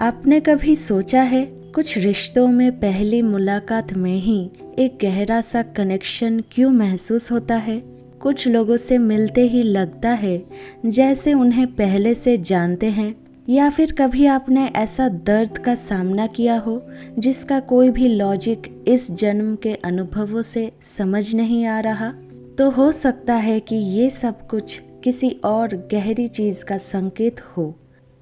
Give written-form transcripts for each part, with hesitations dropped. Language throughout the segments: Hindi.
आपने कभी सोचा है, कुछ रिश्तों में पहली मुलाकात में ही एक गहरा सा कनेक्शन क्यों महसूस होता है। कुछ लोगों से मिलते ही लगता है जैसे उन्हें पहले से जानते हैं। या फिर कभी आपने ऐसा दर्द का सामना किया हो जिसका कोई भी लॉजिक इस जन्म के अनुभवों से समझ नहीं आ रहा। तो हो सकता है कि ये सब कुछ किसी और गहरी चीज का संकेत हो,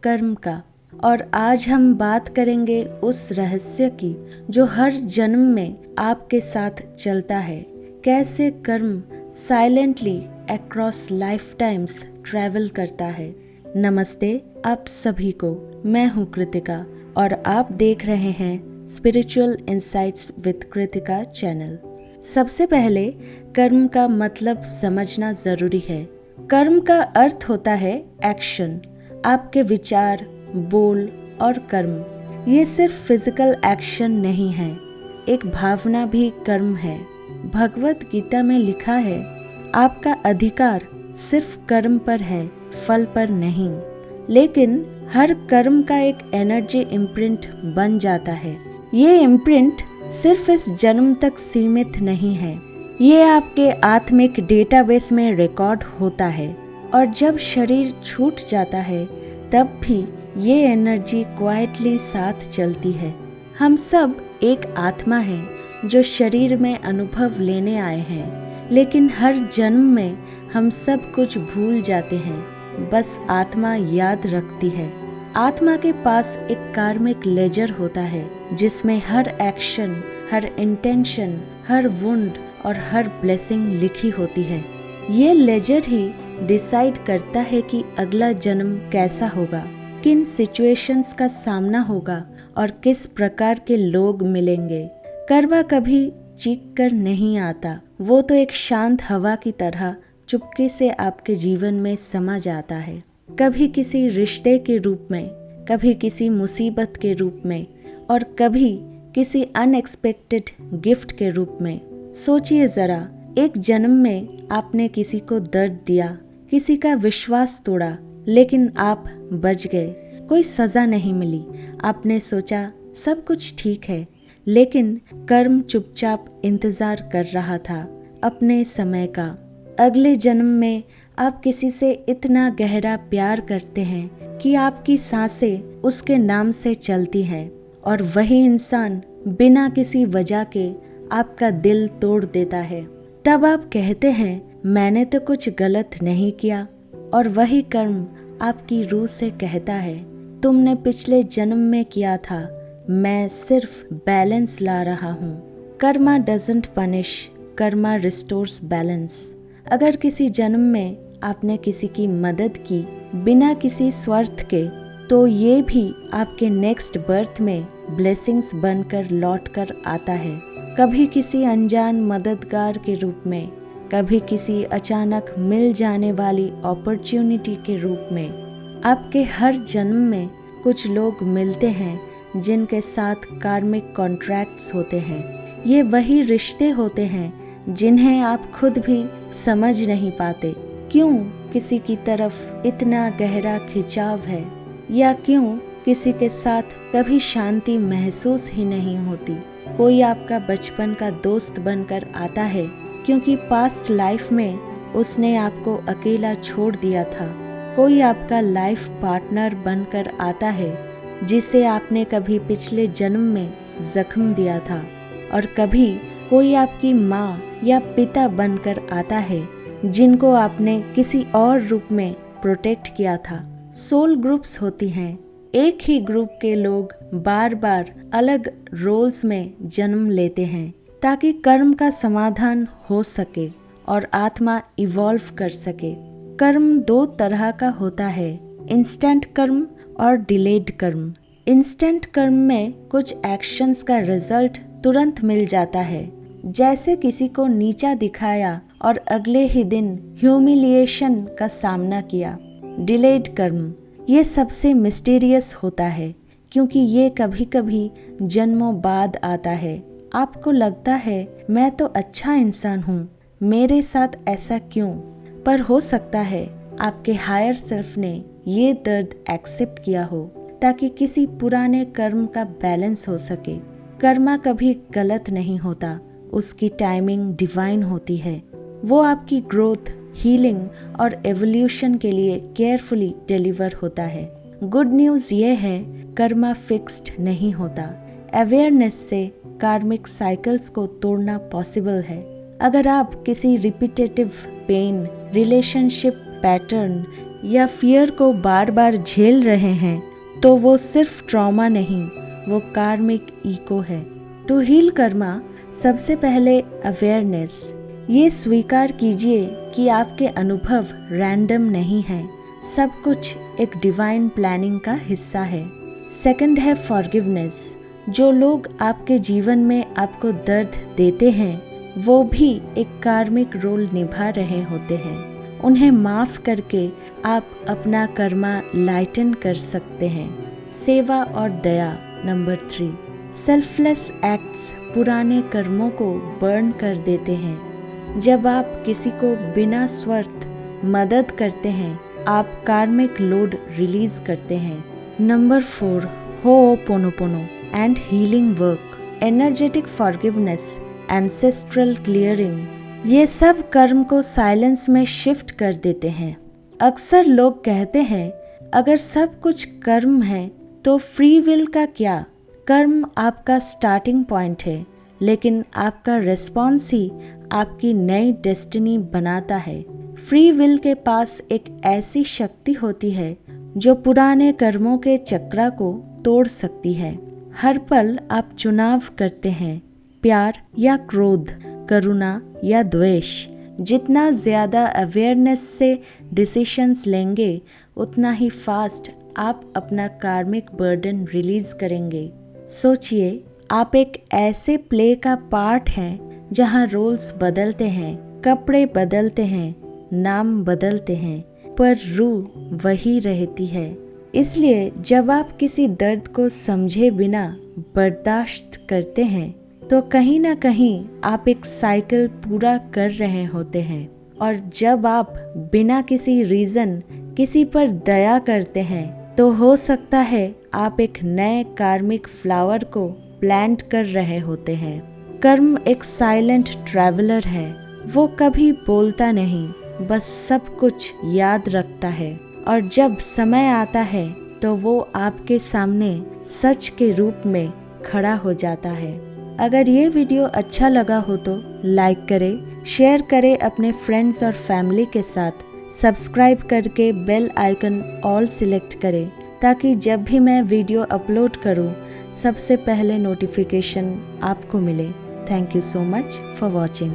कर्म का। और आज हम बात करेंगे उस रहस्य की जो हर जन्म में आपके साथ चलता है। कैसे कर्म silently across life times travel करता है। नमस्ते आप सभी को, मैं हूँ कृतिका और आप देख रहे हैं spiritual insights with Kritika channel. सबसे पहले कर्म का मतलब समझना जरूरी है। कर्म का अर्थ होता है एक्शन। आपके विचार, बोल और कर्म ये सिर्फ फिजिकल एक्शन नहीं है, एक भावना भी कर्म है। भगवत गीता में लिखा है, आपका अधिकार सिर्फ कर्म पर है, फल पर नहीं। लेकिन हर कर्म का एक एनर्जी इम्प्रिंट बन जाता है। ये इम्प्रिंट सिर्फ इस जन्म तक सीमित नहीं है, ये आपके आत्मिक डेटाबेस में रिकॉर्ड होता है। और जब शरीर छूट जाता है तब भी ये एनर्जी क्वाइटली साथ चलती है। हम सब एक आत्मा है जो शरीर में अनुभव लेने आए हैं, लेकिन हर जन्म में हम सब कुछ भूल जाते हैं, बस आत्मा याद रखती है। आत्मा के पास एक कार्मिक लेजर होता है जिसमें हर एक्शन, हर इंटेंशन, हर वुंड और हर ब्लेसिंग लिखी होती है। ये लेजर ही डिसाइड करता है कि अगला जन्म कैसा होगा, किन सिचुएशंस का सामना होगा और किस प्रकार के लोग मिलेंगे। कर्मा कभी चीख कर नहीं आता, वो तो एक शांत हवा की तरह चुपके से आपके जीवन में समा जाता है। कभी किसी रिश्ते के रूप में, कभी किसी मुसीबत के रूप में और कभी किसी अनएक्सपेक्टेड गिफ्ट के रूप में। सोचिए जरा, एक जन्म में आपने किसी को दर्द दिया, किसी का विश्वास तोड़ा, लेकिन आप बच गए, कोई सजा नहीं मिली। आपने सोचा सब कुछ ठीक है, लेकिन कर्म चुपचाप इंतजार कर रहा था अपने समय का। अगले जन्म में आप किसी से इतना गहरा प्यार करते हैं कि आपकी सांसें उसके नाम से चलती हैं, और वही इंसान बिना किसी वजह के आपका दिल तोड़ देता है। तब आप कहते हैं, मैंने तो कुछ गलत नहीं किया, और वही कर्म आपकी रूह से कहता है, तुमने पिछले जन्म में किया था, मैं सिर्फ बैलेंस ला रहा हूँ। Karma doesn't punish, Karma restores balance. अगर किसी जन्म में आपने किसी की मदद की बिना किसी स्वार्थ के, तो ये भी आपके नेक्स्ट बर्थ में ब्लेसिंग्स बनकर लौट कर आता है। कभी किसी अनजान मददगार के रूप में, कभी किसी अचानक मिल जाने वाली अपॉर्चुनिटी के रूप में। आपके हर जन्म में कुछ लोग मिलते हैं जिनके साथ कार्मिक कॉन्ट्रैक्ट्स होते हैं। ये वही रिश्ते होते हैं जिन्हें आप खुद भी समझ नहीं पाते। क्यों किसी की तरफ इतना गहरा खिंचाव है, या क्यों किसी के साथ कभी शांति महसूस ही नहीं होती। कोई आपका बचपन का दोस्त बनकर आता है क्योंकि पास्ट लाइफ में उसने आपको अकेला छोड़ दिया था। कोई आपका लाइफ पार्टनर बनकर आता है जिसे आपने कभी पिछले जन्म में जख्म दिया था, और कभी कोई आपकी माँ या पिता बनकर आता है जिनको आपने किसी और रूप में प्रोटेक्ट किया था। सोल ग्रुप्स होती हैं। एक ही ग्रुप के लोग बार बार अलग रोल्स में जन्म लेते हैं ताकि कर्म का समाधान हो सके और आत्मा इवॉल्व कर सके। कर्म दो तरह का होता है, इंस्टेंट कर्म और डिलेड कर्म। इंस्टेंट कर्म में कुछ एक्शंस का रिजल्ट तुरंत मिल जाता है, जैसे किसी को नीचा दिखाया और अगले ही दिन ह्यूमिलिएशन का सामना किया। डिलेड कर्म ये सबसे मिस्टीरियस होता है, क्योंकि ये कभी कभी जन्मों बाद आता है। आपको लगता है, मैं तो अच्छा इंसान हूँ, मेरे साथ ऐसा क्यों? पर हो सकता है आपके हायर सेल्फ ने ये दर्द एक्सेप्ट किया हो, ताकि किसी पुराने कर्म का बैलेंस हो सके। कर्मा कभी गलत नहीं होता, उसकी टाइमिंग डिवाइन होती है। वो आपकी ग्रोथ, हीलिंग और एवोल्यूशन के लिए केयरफुली डिलीवर होता है। गुड न्यूज़ ये है, कर्मा फिक्स्ड नहीं होता। अवेयरनेस से कार्मिक साइकिल्स को तोड़ना पॉसिबल है। अगर आप किसी रिपीटेटिव पेन, रिलेशनशिप पैटर्न या फियर को बार बार झेल रहे हैं, तो वो सिर्फ ट्रॉमा नहीं, वो कार्मिक इको है। टू हील कर्मा, सबसे पहले अवेयरनेस। ये स्वीकार कीजिए कि आपके अनुभव रैंडम नहीं हैं, सब कुछ एक डिवाइन प्लानिंग का हिस्सा है। सेकंड है फॉरगिवनेस। जो लोग आपके जीवन में आपको दर्द देते हैं, वो भी एक कार्मिक रोल निभा रहे होते हैं। उन्हें माफ करके आप अपना कर्मा लाइटन कर सकते हैं। सेवा और दया। नंबर 3, सेल्फलेस एक्ट्स पुराने कर्मों को बर्न कर देते हैं। जब आप किसी को बिना स्वार्थ मदद करते हैं, आप कार्मिक लोड रिलीज करते हैं। Number 4, ho'oponopono and healing work, energetic forgiveness, ancestral clearing. ये सब कर्म को साइलेंस में शिफ्ट कर देते हैं। अक्सर लोग कहते हैं, अगर सब कुछ कर्म है तो फ्री विल का क्या? कर्म आपका स्टार्टिंग पॉइंट है, लेकिन आपका रिस्पॉन्स ही आपकी नई डेस्टिनी बनाता है। फ्री विल के पास एक ऐसी शक्ति होती है जो पुराने कर्मों के चक्रा को तोड़ सकती है। हर पल आप चुनाव करते हैं, प्यार या क्रोध, करुणा या द्वेष। जितना ज़्यादा अवेयरनेस से डिसीशंस लेंगे, उतना ही फास्ट आप अपना कार्मिक बर्डन रिलीज करेंगे। सोचिए, आप एक ऐसे प्ले का पार्ट हैं जहां रोल्स बदलते हैं, कपड़े बदलते हैं, नाम बदलते हैं, पर रूह वही रहती है। इसलिए जब आप किसी दर्द को समझे बिना बर्दाश्त करते हैं, तो कहीं ना कहीं आप एक साइकिल पूरा कर रहे होते हैं। और जब आप बिना किसी रीज़न किसी पर दया करते हैं, तो हो सकता है आप एक नए कार्मिक फ्लावर को प्लांट कर रहे होते हैं। कर्म एक साइलेंट ट्रैवलर है। वो कभी बोलता नहीं, बस सब कुछ याद रखता है। और जब समय आता है, तो वो आपके सामने सच के रूप में खड़ा हो जाता है। अगर ये वीडियो अच्छा लगा हो तो लाइक करें, शेयर करें अपने फ्रेंड्स और फैमिली के साथ। सब्सक्राइब करके बेल आइकन ऑल सिलेक्ट करें, ताकि जब भी मैं वीडियो अपलोड करूं, सबसे पहले नोटिफिकेशन आपको मिले। Thank you so much for watching.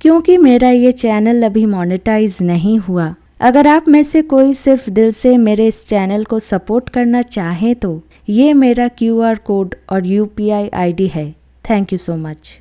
क्योंकि मेरा ये चैनल अभी मोनेटाइज नहीं हुआ, अगर आप में से कोई सिर्फ दिल से मेरे इस चैनल को सपोर्ट करना चाहें, तो ये मेरा QR कोड और UPI ID है। Thank you so much.